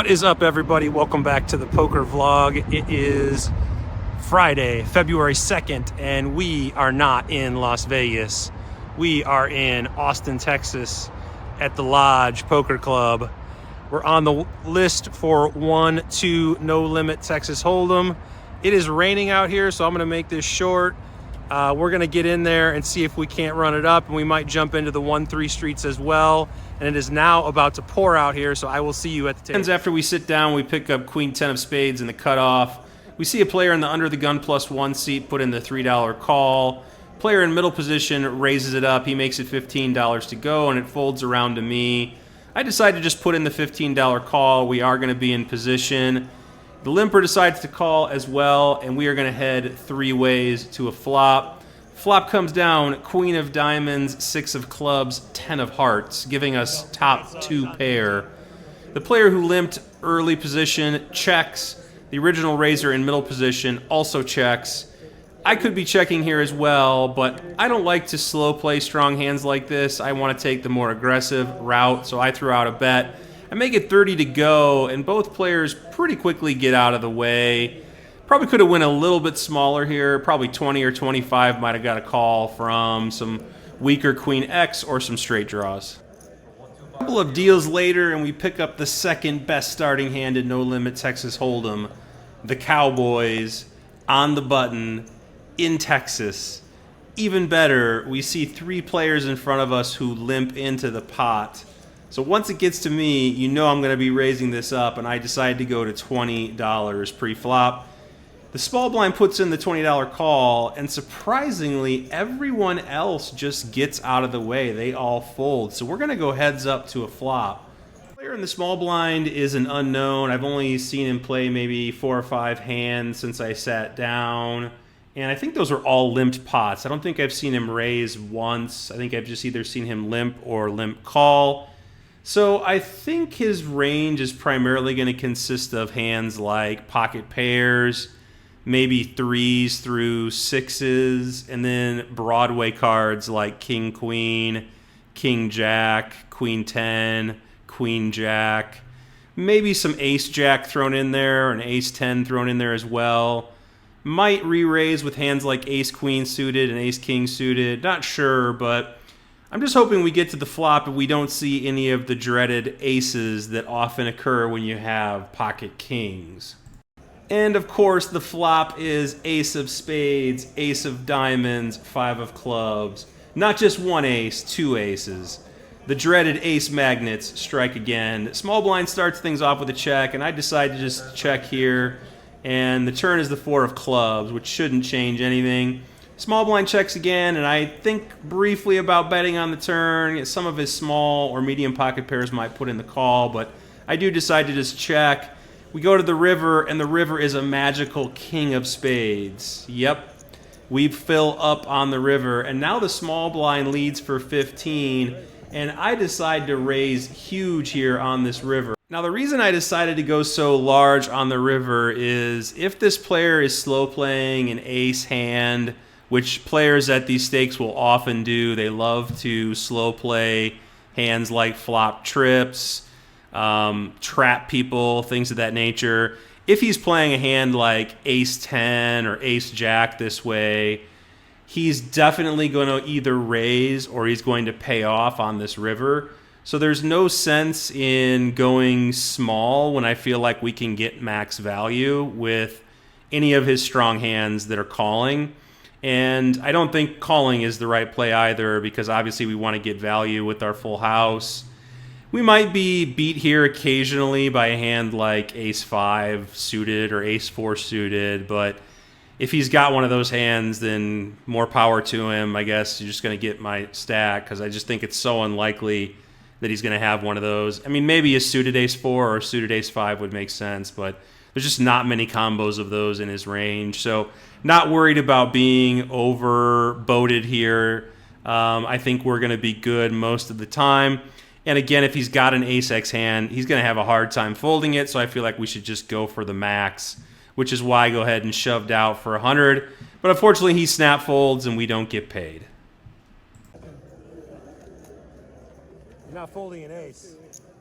What is up, everybody? Welcome back to the poker vlog. It is Friday, February 2nd, and we are not in Las Vegas. We are in Austin, Texas at the Lodge Poker Club. We're on the list for 1-2 no limit Texas Hold'em. It is raining out here, so I'm gonna make this short. We're gonna get in there and see if we can't run it up, and we might jump into the 1-3 streets as well. And it is now about to pour out here, so I will see you at the table. After we sit down, we pick up Queen 10 of spades in the cutoff. We see a player in the under the gun +1 seat put in the $3 call. Player in middle position raises it up. He makes it $15 to go, and it folds around to me. I decide to just put in the $15 call. We are going to be in position. The limper decides to call as well, and we are going to head 3 ways to a flop. Flop comes down, Queen of Diamonds, 6 of Clubs, 10 of Hearts, giving us top 2 pair. The player who limped early position checks. The original raiser in middle position also checks. I could be checking here as well, but I don't like to slow play strong hands like this. I want to take the more aggressive route, so I threw out a bet. I make it 30 to go, and both players pretty quickly get out of the way. Probably could have went a little bit smaller here. Probably 20 or 25 might have got a call from some weaker Queen X or some straight draws. A couple of deals later, and we pick up the second best starting hand in No Limit Texas Hold'em. The Cowboys on the button in Texas. Even better, we see 3 players in front of us who limp into the pot. So once it gets to me, you know I'm going to be raising this up, and I decide to go to $20 pre-flop. The small blind puts in the $20 call, and surprisingly, everyone else just gets out of the way. They all fold. So we're going to go heads up to a flop. The player in the small blind is an unknown. I've only seen him play maybe 4 or 5 hands since I sat down. And I think those are all limped pots. I don't think I've seen him raise once. I think I've just either seen him limp or limp call. So I think his range is primarily going to consist of hands like pocket pairs, maybe 3s through 6s, and then Broadway cards like King Queen, King Jack, Queen 10, Queen Jack, maybe some Ace Jack thrown in there, an Ace 10 thrown in there as well. Might re-raise with hands like Ace Queen suited and Ace King suited, not sure, but I'm just hoping we get to the flop and we don't see any of the dreaded aces that often occur when you have pocket kings. And of course, the flop is Ace of Spades, Ace of Diamonds, 5 of Clubs. Not just 1 ace, 2 aces. The dreaded ace magnets strike again. Small blind starts things off with a check, and I decide to just check here. And the turn is the 4 of Clubs, which shouldn't change anything. Small blind checks again, and I think briefly about betting on the turn. Some of his small or medium pocket pairs might put in the call, but I do decide to just check. We go to the river, and the river is a magical king of spades. Yep, we fill up on the river, and now the small blind leads for 15, and I decide to raise huge here on this river. Now, the reason I decided to go so large on the river is if this player is slow playing an ace hand, which players at these stakes will often do, they love to slow play hands like flop trips, trap people, things of that nature. If he's playing a hand like Ace 10 or Ace Jack this way, he's definitely going to either raise or he's going to pay off on this river. So there's no sense in going small when I feel like we can get max value with any of his strong hands that are calling. And I don't think calling is the right play either, because obviously we want to get value with our full house. We might be beat here occasionally by a hand like Ace 5 suited or Ace 4 suited, but if he's got one of those hands, then more power to him. I guess you're just going to get my stack, because I just think it's so unlikely that he's going to have one of those. I mean, maybe a suited Ace 4 or a suited Ace 5 would make sense, but there's just not many combos of those in his range. So not worried about being overboated here. I think we're going to be good most of the time. And again, if he's got an Ace X hand, he's going to have a hard time folding it, so I feel like we should just go for the max, which is why I go ahead and shoved out for 100. But unfortunately, he snap folds, and we don't get paid. You're not folding an ace.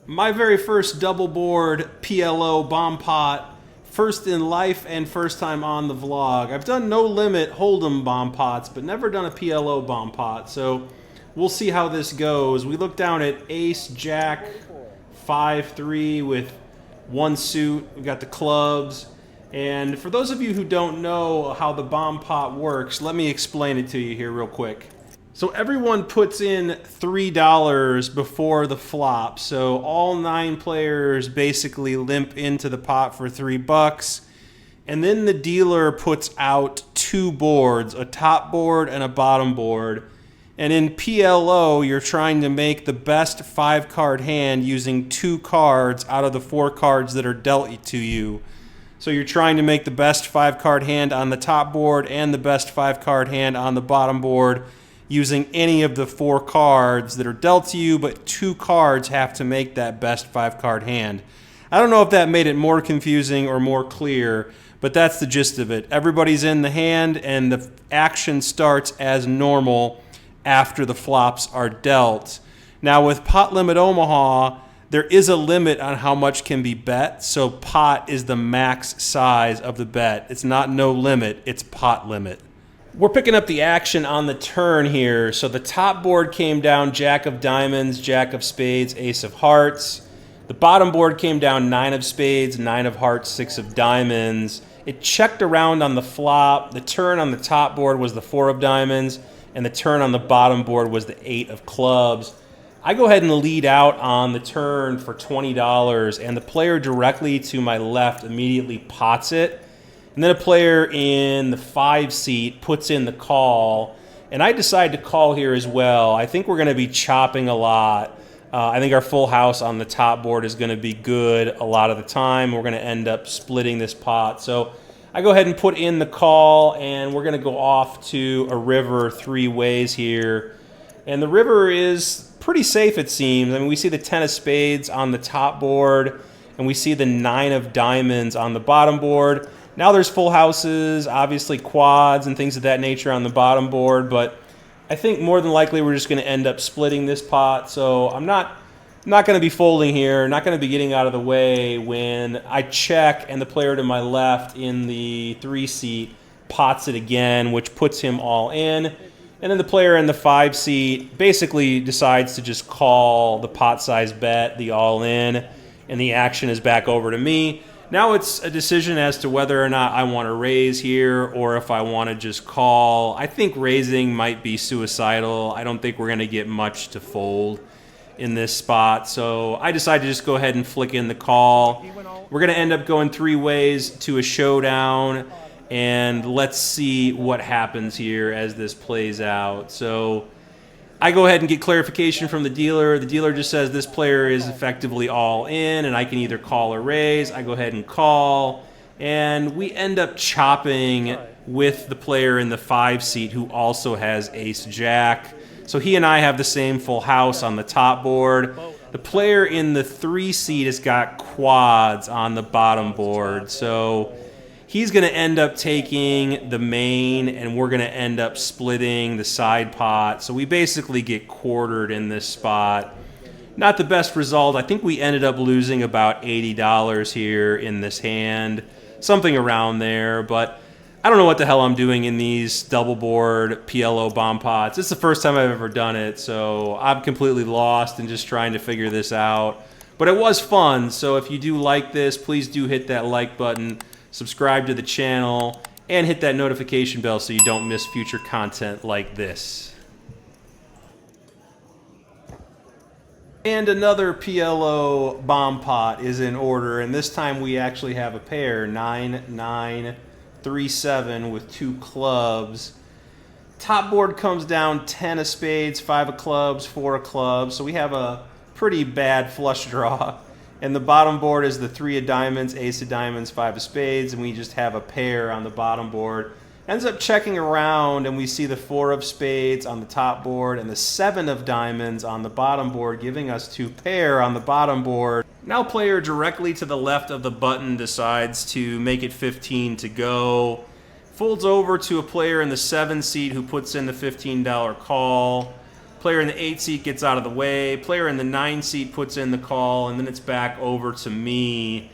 My very first double board PLO bomb pot, first in life and first time on the vlog. I've done no limit Hold'em bomb pots, but never done a PLO bomb pot, so we'll see how this goes. We look down at ace, jack, 5-3 with one suit. We've got the clubs. And for those of you who don't know how the bomb pot works, let me explain it to you here real quick. So everyone puts in $3 before the flop. So all 9 players basically limp into the pot for $3. And then the dealer puts out 2 boards, a top board and a bottom board. And in PLO, you're trying to make the best 5-card hand using 2 cards out of the 4 cards that are dealt to you. So you're trying to make the best 5-card hand on the top board and the best 5-card hand on the bottom board using any of the 4 cards that are dealt to you, but 2 cards have to make that best 5-card hand. I don't know if that made it more confusing or more clear, but that's the gist of it. Everybody's in the hand and the action starts as normal after the flops are dealt. Now with Pot Limit Omaha, there is a limit on how much can be bet, so pot is the max size of the bet. It's not no limit, it's pot limit. We're picking up the action on the turn here. So the top board came down jack of diamonds, jack of spades, ace of hearts. The bottom board came down 9 of spades, 9 of hearts, 6 of diamonds. It checked around on the flop. The turn on the top board was the 4 of diamonds, and the turn on the bottom board was the 8 of clubs. I go ahead and lead out on the turn for $20, and the player directly to my left immediately pots it. And then a player in the 5 seat puts in the call, and I decide to call here as well. I think we're going to be chopping a lot. I think our full house on the top board is going to be good a lot of the time. We're going to end up splitting this pot. So I go ahead and put in the call, and we're going to go off to a river 3 ways here. And the river is pretty safe, it seems. I mean, we see the 10 of spades on the top board, and we see the 9 of diamonds on the bottom board. Now there's full houses, obviously quads and things of that nature on the bottom board, but I think more than likely we're just going to end up splitting this pot. So I'm not going to be folding here, not going to be getting out of the way when I check and the player to my left in the 3 seat pots it again, which puts him all in. And then the player in the 5 seat basically decides to just call the pot size bet, the all in, and the action is back over to me. Now it's a decision as to whether or not I want to raise here or if I want to just call. I think raising might be suicidal. I don't think we're going to get much to fold in this spot. So I decided to just go ahead and flick in the call. We're going to end up going 3 ways to a showdown. And let's see what happens here as this plays out. So I go ahead and get clarification from the dealer. The dealer just says this player is effectively all in, and I can either call or raise. I go ahead and call, and we end up chopping with the player in the 5 seat who also has ace-jack. So he and I have the same full house on the top board. The player in the 3 seat has got quads on the bottom board. So he's going to end up taking the main, and we're going to end up splitting the side pot. So we basically get quartered in this spot. Not the best result. I think we ended up losing about $80 here in this hand, something around there. But I don't know what the hell I'm doing in these double board PLO bomb pots. It's the first time I've ever done it, so I'm completely lost and just trying to figure this out. But it was fun, so if you do like this, please do hit that like button. Subscribe to the channel, and hit that notification bell so you don't miss future content like this. And another PLO bomb pot is in order, and this time we actually have a pair, 9-9, 3-7 with 2 clubs. Top board comes down 10 of spades, 5 of clubs, 4 of clubs, so we have a pretty bad flush draw. And the bottom board is the 3 of diamonds, ace of diamonds, 5 of spades, and we just have a pair on the bottom board. Ends up checking around, and we see the 4 of spades on the top board and the 7 of diamonds on the bottom board, giving us 2 pair on the bottom board. Now player directly to the left of the button decides to make it 15 to go. Folds over to a player in the 7 seat who puts in the $15 call. Player in the 8 seat gets out of the way. Player in the 9 seat puts in the call, and then it's back over to me.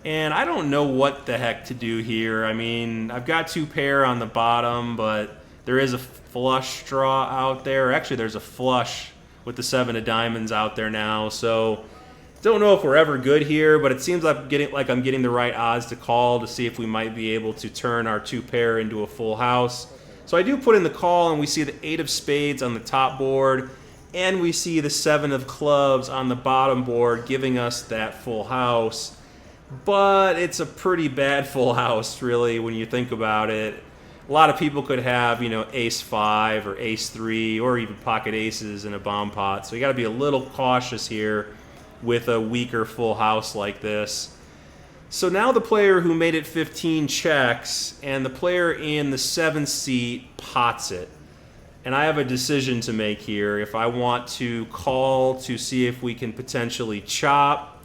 And I don't know what the heck to do here. I mean, I've got 2 pair on the bottom, but there is a flush draw out there. Actually, there's a flush with the 7 of diamonds out there now. So don't know if we're ever good here, but it seems like I'm getting the right odds to call to see if we might be able to turn our 2 pair into a full house. So I do put in the call, and we see the 8 of spades on the top board, and we see the 7 of clubs on the bottom board, giving us that full house. But it's a pretty bad full house, really, when you think about it. A lot of people could have, you know, ace 5 or ace 3 or even pocket aces in a bomb pot. So you got to be a little cautious here with a weaker full house like this. So now the player who made it 15 checks, and the player in the 7th seat pots it. And I have a decision to make here. If I want to call to see if we can potentially chop.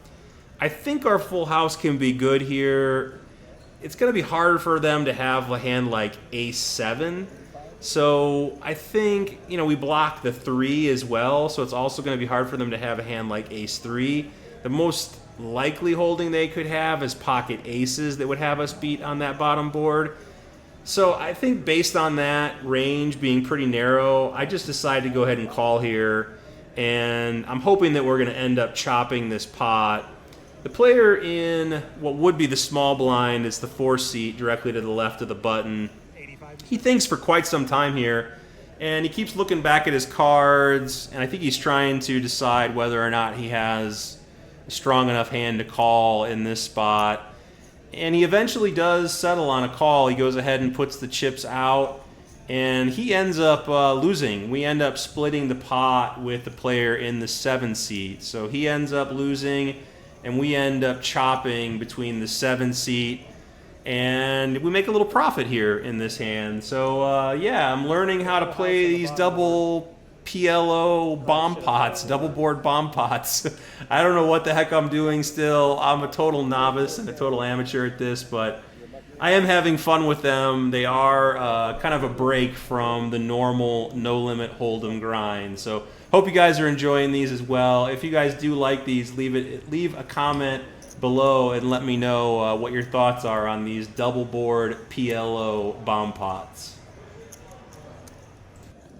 I think our full house can be good here. It's going to be hard for them to have a hand like ace 7. So I think, you know, we block the 3 as well. So it's also going to be hard for them to have a hand like ace 3. The most likely holding they could have is pocket aces that would have us beat on that bottom board. So I think based on that range being pretty narrow, I just decided to go ahead and call here. And I'm hoping that we're going to end up chopping this pot. The player in what would be the small blind is the 4 seat directly to the left of the button. He thinks for quite some time here, and he keeps looking back at his cards, and I think he's trying to decide whether or not he has a strong enough hand to call in this spot. And he eventually does settle on a call. He goes ahead and puts the chips out, and he ends up losing. We end up splitting the pot with the player in the 7 seat. So he ends up losing, and we end up chopping between the 7 seat, and we make a little profit here in this hand. So yeah, I'm learning how to play these double PLO bomb pots, double board bomb pots. I don't know what the heck I'm doing still. I'm a total novice and a total amateur at this, but I am having fun with them. They are kind of a break from the normal no-limit hold'em grind. So hope you guys are enjoying these as well. If you guys do like these, leave a comment below and let me know what your thoughts are on these double board PLO bomb pots.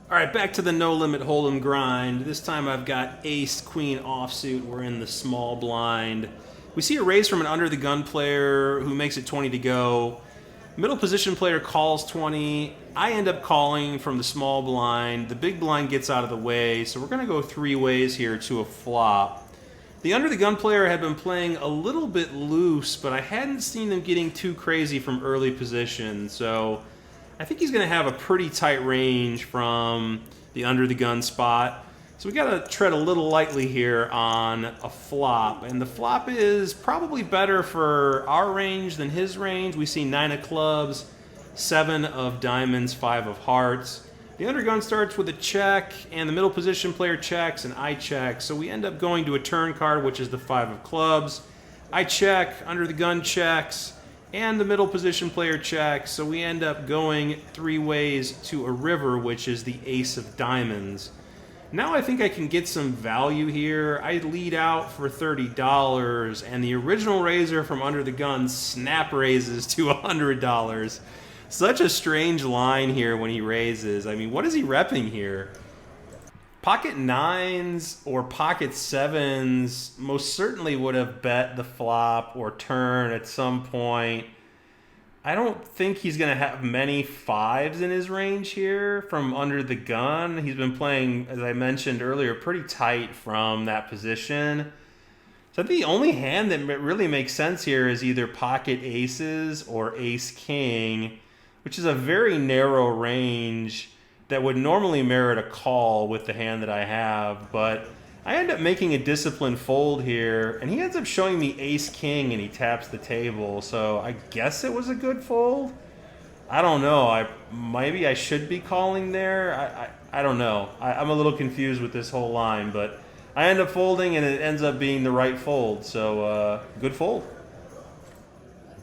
All right, back to the no-limit hold'em grind. This time I've got ace queen offsuit. We're in the small blind. We see a raise from an under the gun player who makes it 20 to go. Middle position player calls 20. I end up calling from the small blind. The big blind gets out of the way, so we're going to go 3 ways here to a flop. The under the gun player had been playing a little bit loose, but I hadn't seen him getting too crazy from early position, so I think he's going to have a pretty tight range from the under the gun spot. So we got to tread a little lightly here on a flop. And the flop is probably better for our range than his range. We see 9 of clubs, 7 of diamonds, 5 of hearts. The undergun starts with a check, and the middle position player checks, and I check. So we end up going to a turn card, which is the 5 of clubs. I check, under the gun checks, and the middle position player checks. So we end up going 3 ways to a river, which is the ace of diamonds. Now I think I can get some value here. I lead out for $30, and the original raiser from under the gun snap raises to $100. Such a strange line here when he raises. I mean, what is he repping here? Pocket 9s or pocket 7s most certainly would have bet the flop or turn at some point. I don't think he's going to have many 5s in his range here from under the gun. He's been playing, as I mentioned earlier, pretty tight from that position. So I think the only hand that really makes sense here is either pocket aces or ace king, which is a very narrow range that would normally merit a call with the hand that I have. But I end up making a disciplined fold here, and he ends up showing me ace king, and he taps the table. So I guess it was a good fold. I don't know. Maybe I should be calling there. I don't know. I'm a little confused with this whole line, but I end up folding, and it ends up being the right fold. So good fold.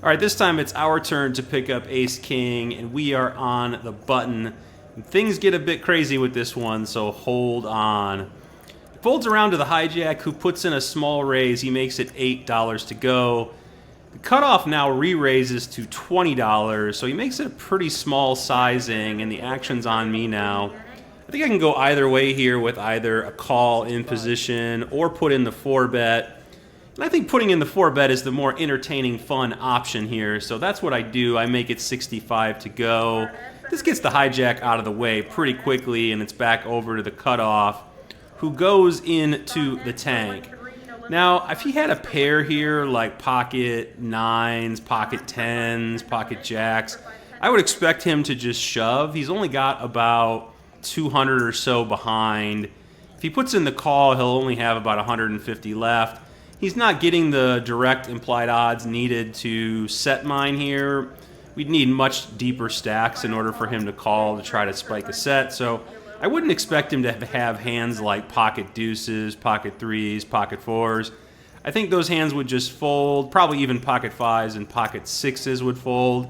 All right, this time it's our turn to pick up ace king, and we are on the button. Things get a bit crazy with this one, so hold on. Folds around to the hijack, who puts in a small raise. He makes it $8 to go. The cutoff now re-raises to $20, so he makes it a pretty small sizing, and the action's on me now. I think I can go either way here with either a call in position or put in the 4-bet. And I think putting in the 4-bet is the more entertaining, fun option here, so that's what I do. I make it 65 to go. This gets the hijack out of the way pretty quickly, and it's back over to the cutoff, who goes into the tank. Now, if he had a pair here, like pocket 9s, pocket 10s, pocket jacks, I would expect him to just shove. He's only got about 200 or so behind. If he puts in the call, he'll only have about 150 left. He's not getting the direct implied odds needed to set mine here. We'd need much deeper stacks in order for him to call to try to spike a set, so I wouldn't expect him to have hands like pocket deuces, pocket 3s, pocket 4s. I think those hands would just fold. Probably even pocket 5s and pocket 6s would fold.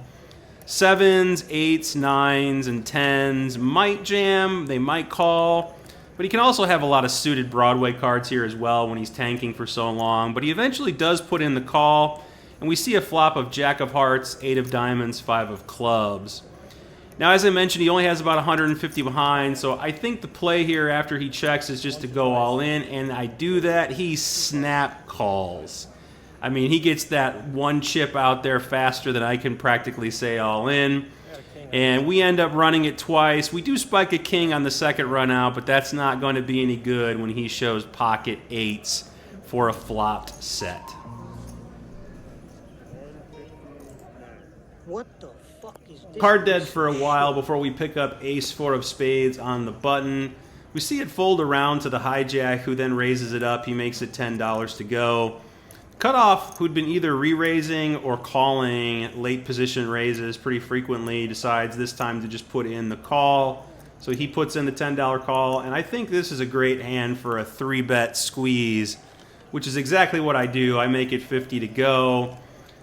7s, 8s, 9s, and 10s might jam. They might call. But he can also have a lot of suited Broadway cards here as well when he's tanking for so long. But he eventually does put in the call. And we see a flop of Jack of Hearts, 8 of Diamonds, 5 of Clubs. Now, as I mentioned, he only has about 150 behind, so I think the play here after he checks is just to go all in, and I do that. He snap calls. I mean, he gets that one chip out there faster than I can practically say all in, and we end up running it twice. We do spike a king on the second run out, but that's not going to be any good when he shows pocket 8s for a flopped set. What the fuck is this? Card dead for a while before we pick up ace-4 of spades on the button. We see it fold around to the hijack, who then raises it up. He makes it $10 to go. Cutoff, who'd been either re-raising or calling late position raises pretty frequently, decides this time to just put in the call. So he puts in the $10 call, and I think this is a great hand for a 3-bet squeeze, which is exactly what I do. I make it 50 to go.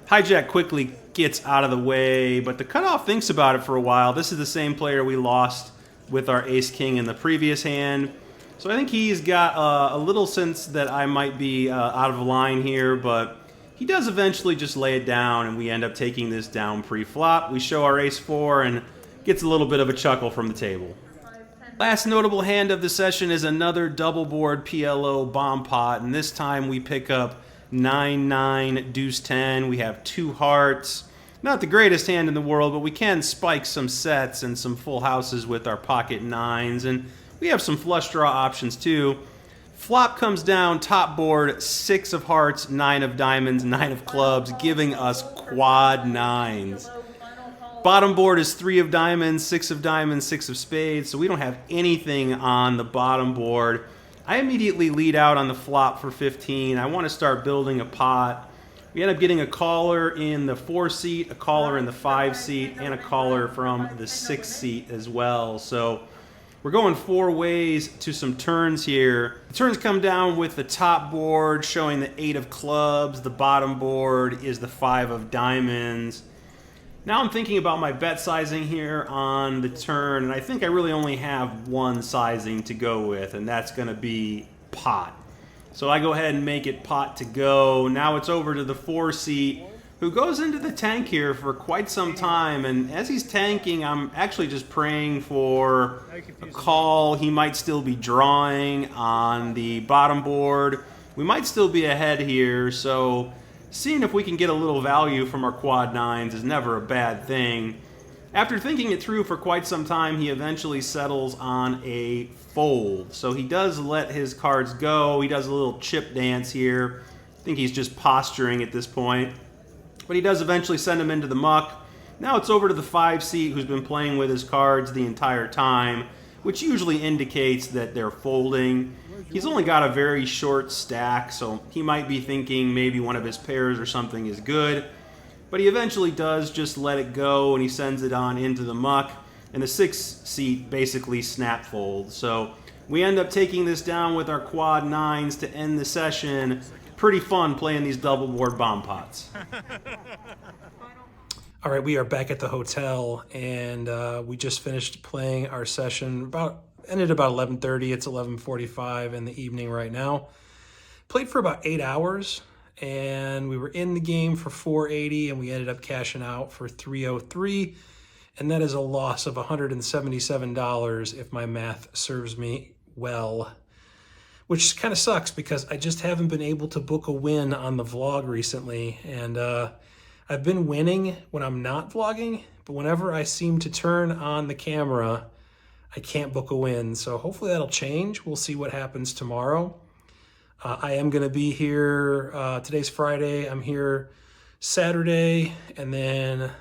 Hijack quickly gets out of the way, but the cutoff thinks about it for a while. This is the same player we lost with our ace-king in the previous hand. So I think he's got a little sense that I might be out of line here, but he does eventually just lay it down, and we end up taking this down pre-flop. We show our ace-4 and gets a little bit of a chuckle from the table. Last notable hand of the session is another double board PLO bomb pot, and this time we pick up 9-9, deuce 10. We have 2 hearts. Not the greatest hand in the world, but we can spike some sets and some full houses with our pocket 9s, and we have some flush draw options too. Flop comes down, top board, 6 of hearts, 9 of diamonds, 9 of clubs, giving us quad 9s. Bottom board is 3 of diamonds, 6 of diamonds, 6 of spades, so we don't have anything on the bottom board. I immediately lead out on the flop for 15. I want to start building a pot. We end up getting a caller in the 4 seat, a caller in the 5 seat, and a caller from the 6 seat as well. So we're going 4 ways to some turns here. The turns come down with the top board showing the 8 of clubs. The bottom board is the 5 of diamonds. Now I'm thinking about my bet sizing here on the turn, and I think I really only have one sizing to go with, and that's going to be pot. So I go ahead and make it pot to go. Now it's over to the 4 seat, who goes into the tank here for quite some time, and as he's tanking, I'm actually just praying for a call. He might still be drawing on the bottom board. We might still be ahead here, so seeing if we can get a little value from our quad 9s is never a bad thing. After thinking it through for quite some time, he eventually settles on a fold. So he does let his cards go. He does a little chip dance here. I think he's just posturing at this point. But he does eventually send him into the muck. Now it's over to the 5 seat, who's been playing with his cards the entire time, which usually indicates that they're folding. He's only got a very short stack, so he might be thinking maybe one of his pairs or something is good. But he eventually does just let it go, and he sends it on into the muck. And the 6 seat basically snap folds. So we end up taking this down with our quad 9s to end the session. Pretty fun playing these double board bomb pots. All right, we are back at the hotel, and we just finished playing our session. Ended about 11:30. It's 11:45 in the evening right now. Played for about 8 hours, and we were in the game for 480, and we ended up cashing out for 303, and that is a loss of $177 if my math serves me well. Which kind of sucks because I just haven't been able to book a win on the vlog recently, and I've been winning when I'm not vlogging, but whenever I seem to turn on the camera, I can't book a win. So hopefully that'll change. We'll see what happens tomorrow. I am going to be here. Today's Friday. I'm here Saturday and then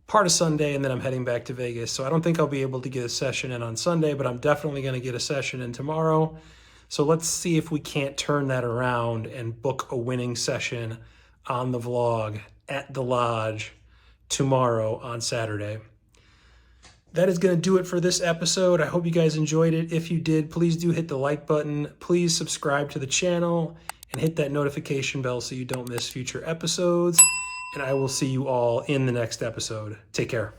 part of Sunday, and then I'm heading back to Vegas. So I don't think I'll be able to get a session in on Sunday, but I'm definitely going to get a session in tomorrow. So let's see if we can't turn that around and book a winning session on the vlog at the lodge tomorrow on Saturday. That is going to do it for this episode. I hope you guys enjoyed it. If you did, please do hit the like button. Please subscribe to the channel and hit that notification bell so you don't miss future episodes. And I will see you all in the next episode. Take care.